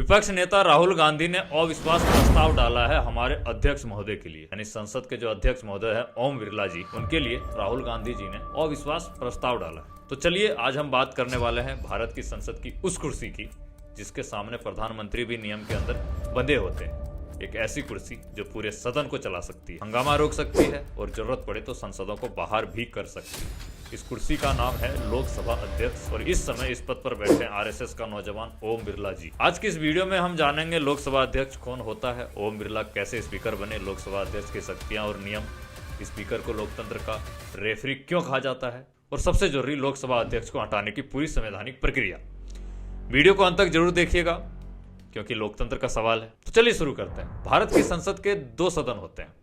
विपक्ष नेता राहुल गांधी ने अविश्वास प्रस्ताव डाला है हमारे अध्यक्ष महोदय के लिए, यानी संसद के जो अध्यक्ष महोदय है ओम बिरला जी, उनके लिए राहुल गांधी जी ने अविश्वास प्रस्ताव डाला है। तो चलिए आज हम बात करने वाले हैं भारत की संसद की उस कुर्सी की जिसके सामने प्रधानमंत्री भी नियम के अंदर बंधे होते हैं। एक ऐसी कुर्सी जो पूरे सदन को चला सकती है, हंगामा रोक सकती है और जरूरत पड़े तो संसदों को बाहर भी कर सकती है। इस कुर्सी का नाम है लोकसभा अध्यक्ष और इस समय इस पद पर बैठे आरएसएस का नौजवान ओम बिरला जी। आज की इस वीडियो में हम जानेंगे लोकसभा अध्यक्ष कौन होता है, ओम बिरला कैसे स्पीकर बने, लोकसभा अध्यक्ष की शक्तियां और नियम, स्पीकर को लोकतंत्र का रेफरी क्यों कहा जाता है और सबसे जरूरी लोकसभा अध्यक्ष को हटाने की पूरी संवैधानिक प्रक्रिया। वीडियो को अंत तक जरूर देखिएगा क्योंकि लोकतंत्र का सवाल है। तो चलिए शुरू करते हैं। भारत की संसद के दो सदन होते हैं,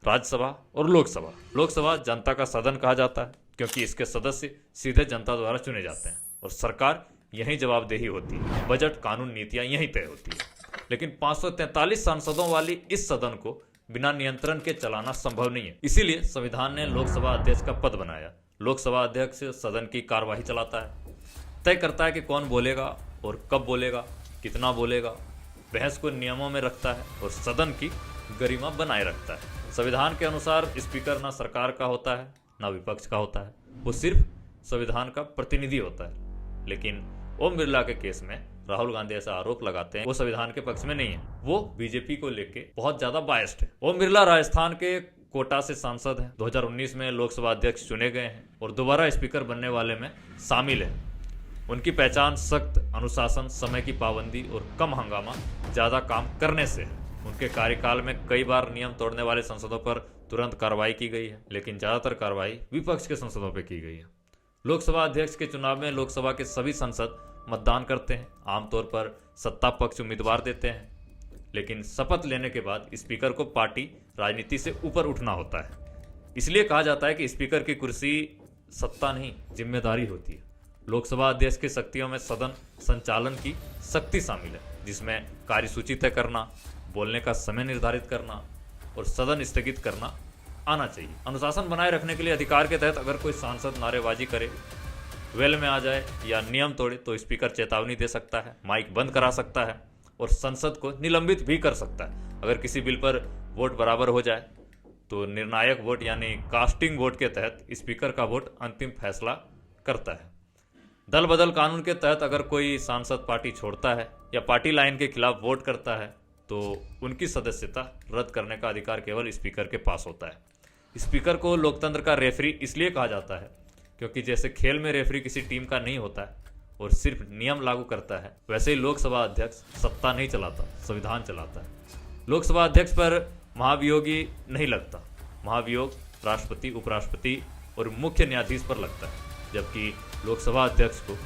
राज्यसभा और लोकसभा। लोकसभा जनता का सदन कहा जाता है क्योंकि इसके सदस्य सीधे जनता द्वारा चुने जाते हैं और सरकार यहीं जवाबदेही होती है, बजट, कानून, नीतियां यहीं तय होती है। लेकिन 543 सांसदों वाली इस सदन को बिना नियंत्रण के चलाना संभव नहीं है, इसीलिए संविधान ने लोकसभा अध्यक्ष का पद बनाया। लोकसभा अध्यक्ष सदन की कार्यवाही चलाता है, तय करता है कि कौन बोलेगा और कब बोलेगा, कितना बोलेगा, बहस को नियमों में रखता है और सदन की गरिमा बनाए रखता है। संविधान के अनुसार स्पीकर ना सरकार का होता है ना विपक्ष का होता है, वो सिर्फ संविधान का प्रतिनिधि होता है। लेकिन ओम बिरला के केस में राहुल गांधी ऐसा आरोप लगाते हैं वो संविधान के पक्ष में नहीं है, वो बीजेपी को लेके बहुत ज्यादा बायस्ड है। ओम बिरला राजस्थान के कोटा से सांसद हैं, 2019 में लोकसभा अध्यक्ष चुने गए हैं और दोबारा स्पीकर बनने वाले में शामिल है। उनकी पहचान सख्त अनुशासन, समय की पाबंदी और कम हंगामा, ज्यादा काम करने से है। उनके कार्यकाल में कई बार नियम तोड़ने वाले सांसदों पर तुरंत कार्रवाई की गई है, लेकिन ज्यादातर कार्रवाई विपक्ष के सांसदों पर की गई है। लोकसभा अध्यक्ष के चुनाव में लोकसभा के सभी सांसद मतदान करते हैं, आमतौर पर सत्ता पक्ष उम्मीदवार देते हैं, लेकिन शपथ लेने के बाद स्पीकर को पार्टी राजनीति से ऊपर उठना होता है। इसलिए कहा जाता है कि स्पीकर की कुर्सी सत्ता नहीं जिम्मेदारी होती है। लोकसभा अध्यक्ष की शक्तियों में सदन संचालन की शक्ति शामिल है, जिसमें कार्यसूची तय करना, बोलने का समय निर्धारित करना और सदन स्थगित करना आना चाहिए। अनुशासन बनाए रखने के लिए अधिकार के तहत अगर कोई सांसद नारेबाजी करे, वेल में आ जाए या नियम तोड़े तो स्पीकर चेतावनी दे सकता है, माइक बंद करा सकता है और संसद को निलंबित भी कर सकता है। अगर किसी बिल पर वोट बराबर हो जाए तो निर्णायक वोट यानी कास्टिंग वोट के तहत स्पीकर का वोट अंतिम फैसला करता है। दल बदल कानून के तहत अगर कोई सांसद पार्टी छोड़ता है या पार्टी लाइन के खिलाफ वोट करता है तो उनकी सदस्यता रद्द करने का अधिकार केवल स्पीकर के पास होता है। स्पीकर को लोकतंत्र का रेफरी इसलिए कहा जाता है क्योंकि जैसे खेल में रेफरी किसी टीम का नहीं होता है और सिर्फ नियम लागू करता है, वैसे ही लोकसभा अध्यक्ष सत्ता नहीं चलाता, संविधान चलाता है। लोकसभा अध्यक्ष पर महाभियोगी नहीं लगता, महाभियोग राष्ट्रपति, उपराष्ट्रपति और मुख्य न्यायाधीश पर लगता है, जबकि लोकसभा अध्यक्ष को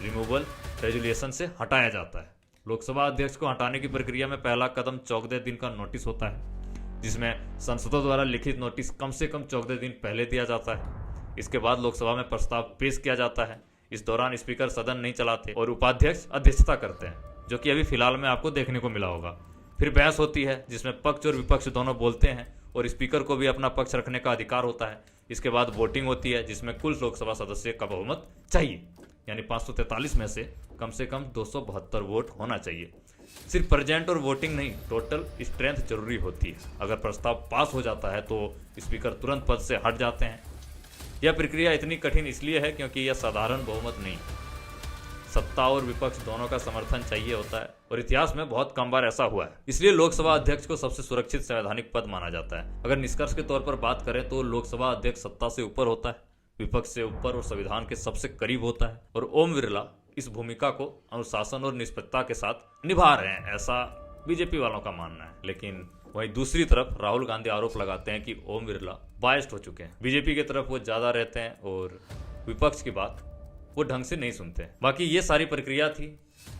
रिमूवल रेजुलेशन से हटाया जाता है। लोकसभा अध्यक्ष को हटाने की प्रक्रिया में पहला कदम 14 दिन का नोटिस होता है, जिसमें सांसदों द्वारा लिखित नोटिस कम से कम 14 दिन पहले दिया जाता है। इसके बाद लोकसभा में प्रस्ताव पेश किया जाता है। इस दौरान स्पीकर सदन नहीं चलाते और उपाध्यक्ष अध्यक्षता करते हैं, जो कि अभी फिलहाल में आपको देखने को मिला होगा। फिर बहस होती है जिसमें पक्ष और विपक्ष दोनों बोलते हैं और स्पीकर को भी अपना पक्ष रखने का अधिकार होता है। इसके बाद वोटिंग होती है जिसमें कुल लोकसभा सदस्य का बहुमत चाहिए, यानी 543 में से कम 272 वोट होना चाहिए। सिर्फ प्रेजेंट और वोटिंग नहीं, टोटल स्ट्रेंथ जरूरी होती है। अगर प्रस्ताव पास हो जाता है तो स्पीकर तुरंत पद से हट जाते हैं। यह प्रक्रिया इतनी कठिन इसलिए है क्योंकि यह साधारण बहुमत नहीं, सत्ता और विपक्ष दोनों का समर्थन चाहिए होता है और इतिहास में बहुत कम बार ऐसा हुआ है। इसलिए लोकसभा अध्यक्ष को सबसे सुरक्षित संवैधानिक पद माना जाता है। अगर निष्कर्ष के तौर पर बात करें तो लोकसभा अध्यक्ष सत्ता से ऊपर होता है, विपक्ष से ऊपर और संविधान के सबसे करीब होता है और ओम बिरला इस भूमिका को अनुशासन और निष्पक्षता के साथ निभा रहे हैं, ऐसा बीजेपी वालों का मानना है। लेकिन वहीं दूसरी तरफ राहुल गांधी आरोप लगाते हैं कि ओम बिरला बायस्ड हो चुके हैं, बीजेपी की तरफ वो ज्यादा रहते हैं और विपक्ष की बात वो ढंग से नहीं सुनते। बाकी ये सारी प्रक्रिया थी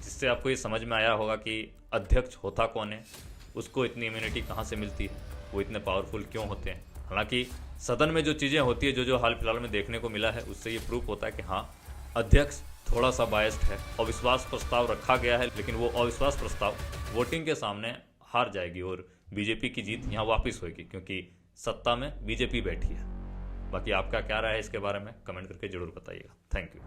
जिससे आपको ये समझ में आया होगा कि अध्यक्ष होता कौन है, उसको इतनी इम्यूनिटी कहाँ से मिलती है, वो इतने पावरफुल क्यों होते हैं। हालांकि सदन में जो चीज़ें होती है, जो हाल फिलहाल में देखने को मिला है, उससे ये प्रूफ होता है कि हाँ, अध्यक्ष थोड़ा सा बायस्ड है। अविश्वास प्रस्ताव रखा गया है, लेकिन वो अविश्वास प्रस्ताव वोटिंग के सामने हार जाएगी और बीजेपी की जीत यहाँ वापस होगी क्योंकि सत्ता में बीजेपी बैठी है। बाकी आपका क्या राय है इसके बारे में कमेंट करके जरूर बताइएगा। Thank you.